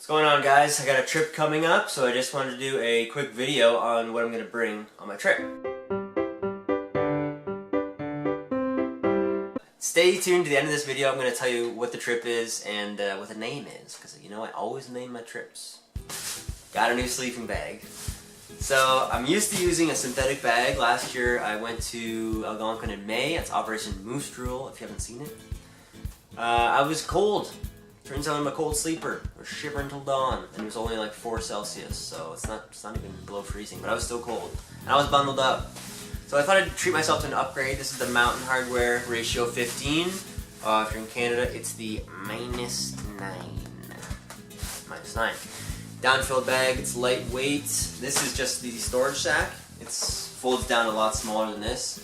What's going on, guys? I got a trip coming up, so I just wanted to do a quick video on what I'm going to bring on my trip. Stay tuned to the end of this video. I'm going to tell you what the trip is and what the name is, because you know I always name my trips. Got a new sleeping bag. So I'm used to using a synthetic bag. Last year I went to Algonquin in May. It's Operation Moose Drool, if you haven't seen it. I was cold. Turns out I'm a cold sleeper. I was shivering till dawn, and it was only like 4 Celsius, so it's not even below freezing, but I was still cold. And I was bundled up. So I thought I'd treat myself to an upgrade. This is the Mountain Hardwear Ratio 15. If you're in Canada, it's the -9. -9. Down-filled bag, it's lightweight. This is just the storage sack. It folds down a lot smaller than this.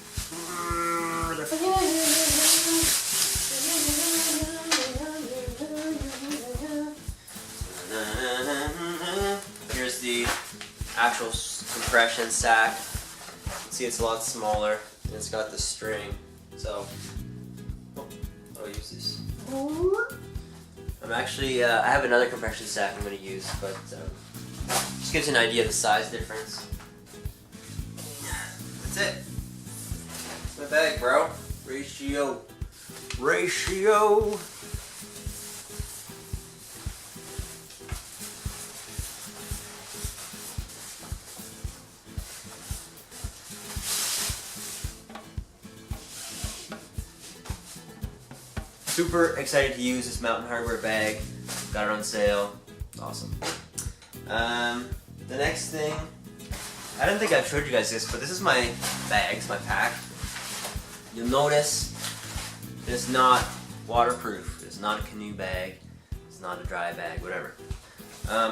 Here's the actual compression sack. You can see it's a lot smaller, and it's got the string. So, I'll use this. I'm actually, I have another compression sack I'm going to use, but just gives you an idea of the size difference. That's it. It's my bag, bro. Ratio. Super excited to use this Mountain Hardwear bag. Got it on sale. It's awesome. The next thing, I don't think I've showed you guys this, but this is my bags, my pack. You'll notice it's not waterproof. It's not a canoe bag. It's not a dry bag, whatever.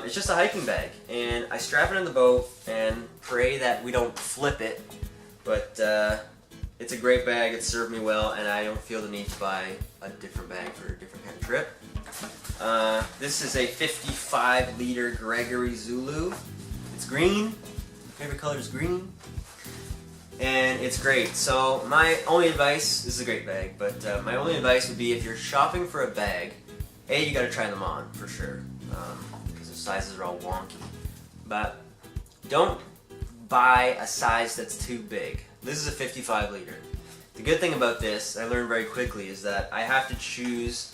It's just a hiking bag, and I strap it in the boat and pray that we don't flip it. But it's a great bag. It's served me well, and I don't feel the need to buy a different bag for a different kind of trip. This is a 55-liter Gregory Zulu. It's green. My favorite color is green. And it's great. So my only advice, this is a great bag, but my only advice would be if you're shopping for a bag, you gotta try them on for sure, because the sizes are all wonky. But don't buy a size that's too big. This is a 55-liter. The good thing about this, I learned very quickly, is that I have to choose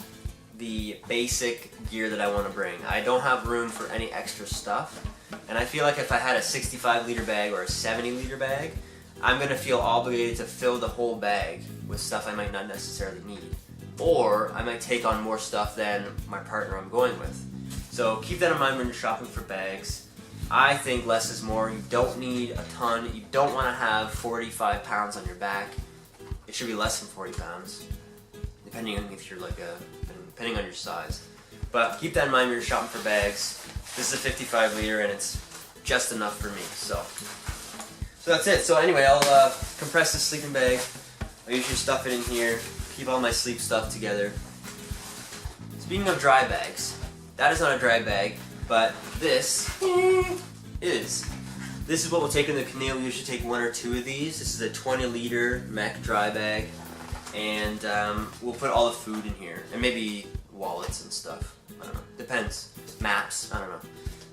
the basic gear that I want to bring. I don't have room for any extra stuff, and I feel like if I had a 65-liter bag or a 70-liter bag, I'm going to feel obligated to fill the whole bag with stuff I might not necessarily need. Or I might take on more stuff than my partner I'm going with. So keep that in mind when you're shopping for bags. I think less is more. You don't need a ton. You don't want to have 45 pounds on your back. It should be less than 40 pounds, depending on if you're depending on your size. But keep that in mind when you're shopping for bags. This is a 55-liter, and it's just enough for me. So that's it. So anyway, I'll compress this sleeping bag. I'll usually stuff it in here. Keep all my sleep stuff together. Speaking of dry bags, that is not a dry bag. But this is. This is what we'll take in the canoe. We usually take 1 or 2 of these. This is a 20-liter mech dry bag. And we'll put all the food in here. And maybe wallets and stuff. I don't know. Depends. Maps. I don't know.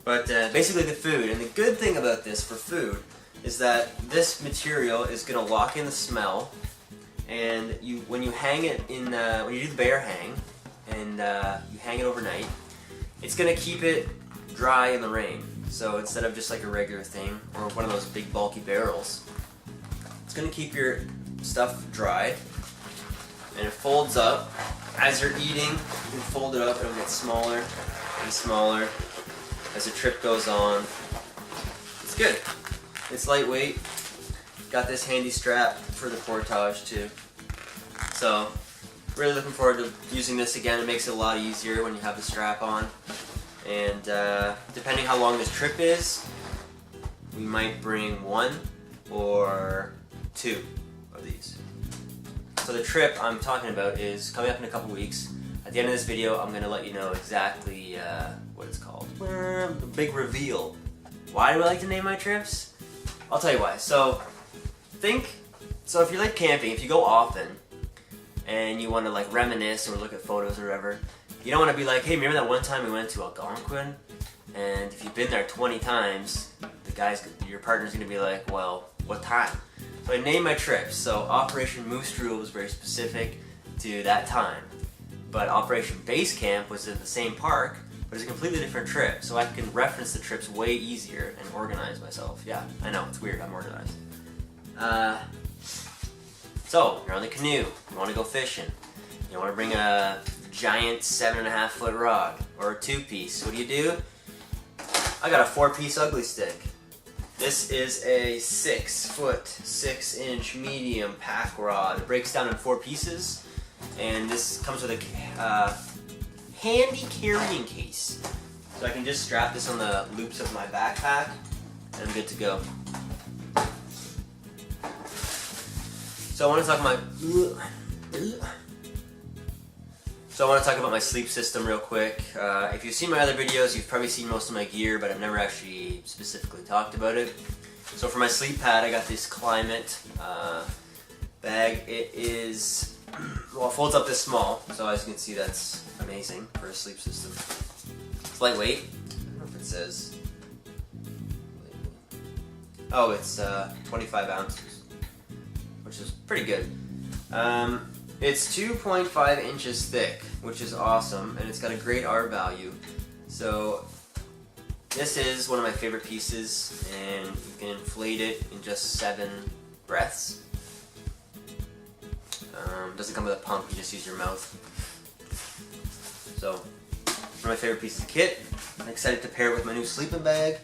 But basically the food. And the good thing about this for food is that this material is going to lock in the smell. And when you hang it in, when you do the bear hang, and you hang it overnight, it's going to keep it dry in the rain. So instead of just like a regular thing or one of those big bulky barrels, it's going to keep your stuff dry. And it folds up. As you're eating, you can fold it up. It'll get smaller and smaller as the trip goes on. It's good. It's lightweight. Got this handy strap for the portage too. So really looking forward to using this again. It makes it a lot easier when you have the strap on. And depending how long this trip is, we might bring 1 or 2 of these. So the trip I'm talking about is coming up in a couple weeks. At the end of this video, I'm going to let you know exactly what it's called. The big reveal. Why do I like to name my trips? I'll tell you why. So if you like camping, if you go often, and you want to like reminisce or look at photos or whatever, You don't want to be like, hey, remember that one time we went to Algonquin? And if you've been there 20 times, your partner's going to be like, well, what time? So I named my trips. So Operation Moose Drool was very specific to that time. But Operation Basecamp was in the same park, but it's a completely different trip. So I can reference the trips way easier and organize myself. Yeah, I know, it's weird, I'm organized. So, you're on the canoe, you want to go fishing. You want to bring a giant 7.5 foot rod or a 2-piece. What do? I got a 4-piece ugly stick. This is a 6 foot, 6-inch medium pack rod. It breaks down in 4 pieces, and this comes with a handy carrying case. So I can just strap this on the loops of my backpack, and I'm good to go. So I want to talk about my sleep system real quick. If you've seen my other videos, you've probably seen most of my gear, but I've never actually specifically talked about it. So for my sleep pad, I got this Climate bag. It is, well, it folds up this small, so as you can see, that's amazing for a sleep system. It's lightweight. I don't know if it says. Oh, it's 25 ounces, which is pretty good. It's 2.5 inches thick, which is awesome, and it's got a great R value. So this is one of my favorite pieces, and you can inflate it in just 7 breaths. Doesn't come with a pump, you just use your mouth. So, one of my favorite pieces of kit. I'm excited to pair it with my new sleeping bag.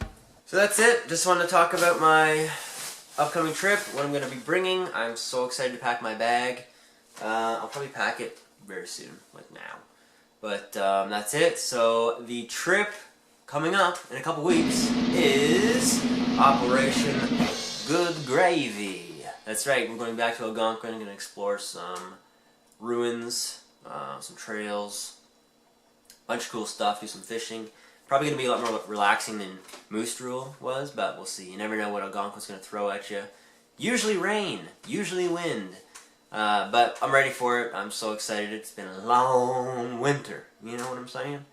So that's it. Just wanted to talk about my upcoming trip, what I'm going to be bringing. I'm so excited to pack my bag. I'll probably pack it very soon, like now. But that's it. So the trip coming up in a couple weeks is Operation Good Gravy. That's right, we're going back to Algonquin. I'm going to explore some ruins, some trails, a bunch of cool stuff, do some fishing. Probably going to be a lot more relaxing than Moose Drool was, but we'll see. You never know what Algonquin's going to throw at you. Usually rain, usually wind. But I'm ready for it. I'm so excited. It's been a long winter. You know what I'm saying?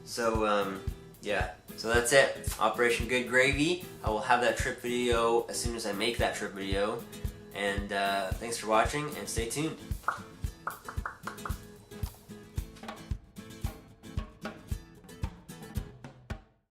So, yeah. So that's it. Operation Good Gravy. I will have that trip video as soon as I make that trip video. And thanks for watching, and stay tuned.